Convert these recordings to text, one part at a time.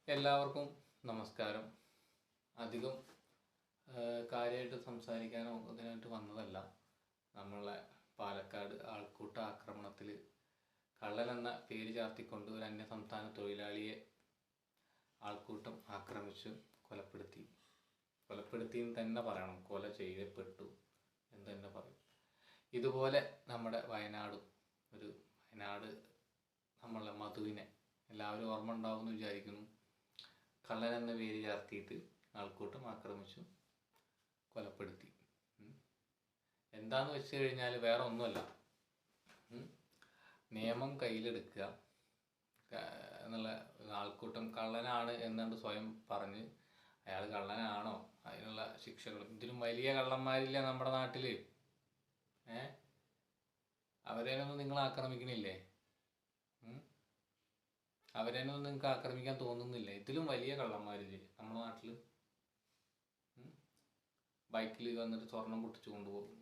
എല്ലാവർക്കും നമസ്കാരം. അധികം കാര്യമായിട്ട് സംസാരിക്കാനോ ഇതിനായിട്ട് വന്നതല്ല. നമ്മളെ പാലക്കാട് ആൾക്കൂട്ട ആക്രമണത്തിൽ കള്ളൻ എന്ന പേര് ചാർത്തിക്കൊണ്ട് ഒരു അന്യസംസ്ഥാന തൊഴിലാളിയെ ആൾക്കൂട്ടം ആക്രമിച്ചു കൊലപ്പെടുത്തി എന്ന് തന്നെ പറയണം. കൊല ചെയ്യപ്പെട്ടു എന്ന് തന്നെ പറയും. ഇതുപോലെ നമ്മുടെ വയനാട് നമ്മളെ മധുവിനെ എല്ലാവരും ഓർമ്മ ഉണ്ടാവുമെന്ന് വിചാരിക്കുന്നു. കള്ളൻ എന്ന പേര് ചാർത്തിയിട്ട് ആൾക്കൂട്ടം ആക്രമിച്ചു കൊലപ്പെടുത്തി. എന്താന്ന് വെച്ച് കഴിഞ്ഞാൽ വേറെ ഒന്നുമല്ല, നിയമം കയ്യിലെടുക്കുക എന്നുള്ള. ആൾക്കൂട്ടം കള്ളനാണ് എന്നുകൊണ്ട് സ്വയം പറഞ്ഞ് അയാൾ കള്ളനാണോ അതിനുള്ള ശിക്ഷകളും. ഇതിലും വലിയ കള്ളന്മാരില്ല നമ്മുടെ നാട്ടിൽ. അവരേനൊന്നും നിങ്ങൾ ആക്രമിക്കണില്ലേ? അവരേനൊന്നും നിങ്ങൾക്ക് ആക്രമിക്കാൻ തോന്നുന്നില്ല? ഇതിലും വലിയ കള്ളന്മാരില്ലേ നമ്മുടെ നാട്ടിൽ? ബൈക്കിൽ വന്നിട്ട് സ്വർണം പൊട്ടിച്ചു കൊണ്ടുപോകുന്നു,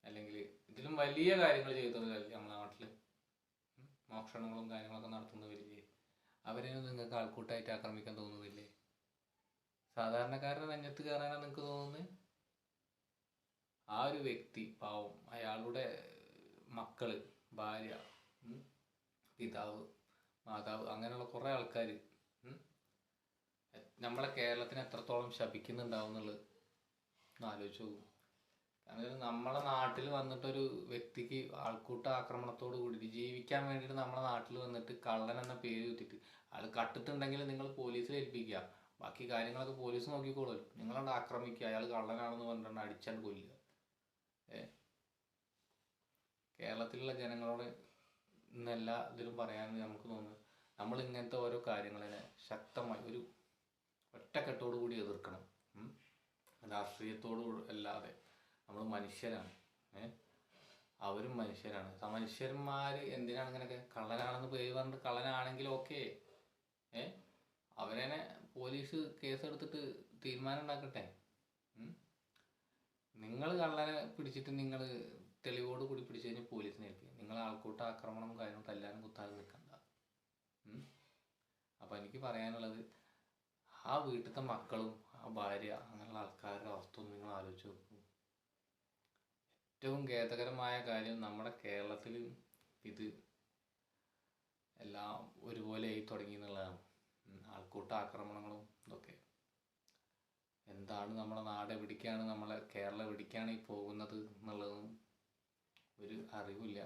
അല്ലെങ്കിൽ ഇതിലും വലിയ കാര്യങ്ങൾ ചെയ്തവരല്ലേ നമ്മുടെ നാട്ടിൽ? മോഷണങ്ങളും കാര്യങ്ങളൊക്കെ നടത്തുന്നവരില്ലേ? അവരേനൊന്നും നിങ്ങൾക്ക് ആൾക്കൂട്ടായിട്ട് ആക്രമിക്കാൻ തോന്നുന്നില്ലേ? സാധാരണക്കാരുടെ നെഞ്ഞത്ത് കയറാനാണ് നിങ്ങൾക്ക് തോന്നുന്നത്? ആ ഒരു വ്യക്തി പാവം, അയാളുടെ മക്കള്, ഭാര്യ, പിതാവ്, മാതാവ്, അങ്ങനെയുള്ള കുറേ ആൾക്കാർ നമ്മളെ കേരളത്തിന് എത്രത്തോളം ശപിക്കുന്നുണ്ടാവും എന്നുള്ളത് ഒന്ന് ആലോചിച്ച് നോക്കും. കാരണം നമ്മളെ നാട്ടിൽ വന്നിട്ടൊരു വ്യക്തിക്ക് ആൾക്കൂട്ട ആക്രമണത്തോട് കൂടി ജീവിക്കാൻ വേണ്ടിയിട്ട് നമ്മളെ നാട്ടിൽ വന്നിട്ട് കള്ളൻ എന്ന പേര് കുത്തിയിട്ട് ആൾ കട്ടിട്ടുണ്ടെങ്കിൽ നിങ്ങൾ പോലീസിൽ ഏൽപ്പിക്കുക. ബാക്കി കാര്യങ്ങളൊക്കെ പോലീസ് നോക്കിക്കോളൂ. നിങ്ങളവിടെ ആക്രമിക്കുക, അയാൾ കള്ളനാണെന്ന് പറഞ്ഞിട്ട് അടിച്ചാണ്ട് കൊല്ലുക. കേരളത്തിലുള്ള ജനങ്ങളോട് ഇന്നെല്ലാ ഇതിലും പറയാൻ നമുക്ക് തോന്നുന്നു, നമ്മൾ ഇങ്ങനത്തെ ഓരോ കാര്യങ്ങളെ ശക്തമായി ഒരു ഒറ്റക്കെട്ടോടു കൂടി എതിർക്കണം. രാഷ്ട്രീയത്തോട് അല്ലാതെ. നമ്മൾ മനുഷ്യരാണ്, അവരും മനുഷ്യരാണ്. മനുഷ്യന്മാർ എന്തിനാണ് ഇങ്ങനെയൊക്കെ? കള്ളനാണെന്ന് പേര് പറഞ്ഞിട്ട് കള്ളനാണെങ്കിൽ ഓക്കെ, അവരെ പോലീസ് കേസെടുത്തിട്ട് തീരുമാനം ഉണ്ടാക്കട്ടെ. നിങ്ങൾ കള്ളനെ പിടിച്ചിട്ട് നിങ്ങൾ തെളിവോട് കൂടി പിടിച്ചു കഴിഞ്ഞാൽ പോലീസിനെ ഏൽപ്പിക്കും. നിങ്ങൾ ആൾക്കൂട്ട ആക്രമണം കാര്യങ്ങളും തല്ലാനും കുത്താനും നിൽക്കണ്ട. അപ്പം എനിക്ക് പറയാനുള്ളത്, ആ വീട്ടിലത്തെ മക്കളും ആ ഭാര്യ അങ്ങനെയുള്ള ആൾക്കാരുടെ അവസ്ഥ ഒന്ന് നിങ്ങൾ ആലോചിച്ച് നോക്കൂ. ഏറ്റവും ഖേദകരമായ കാര്യം, നമ്മുടെ കേരളത്തിൽ ഇത് എല്ലാം ഒരുപോലെ ആയി തുടങ്ങി എന്നുള്ളതാണ്. ആൾക്കൂട്ട ആക്രമണങ്ങളും ഇതൊക്കെ. എന്താണ് നമ്മുടെ നാട് എവിടേക്കാണ്, നമ്മളെ കേരളം എവിടേക്കാണ് ഈ പോകുന്നത് എന്നുള്ളതും ഒരു അറിവില്ല.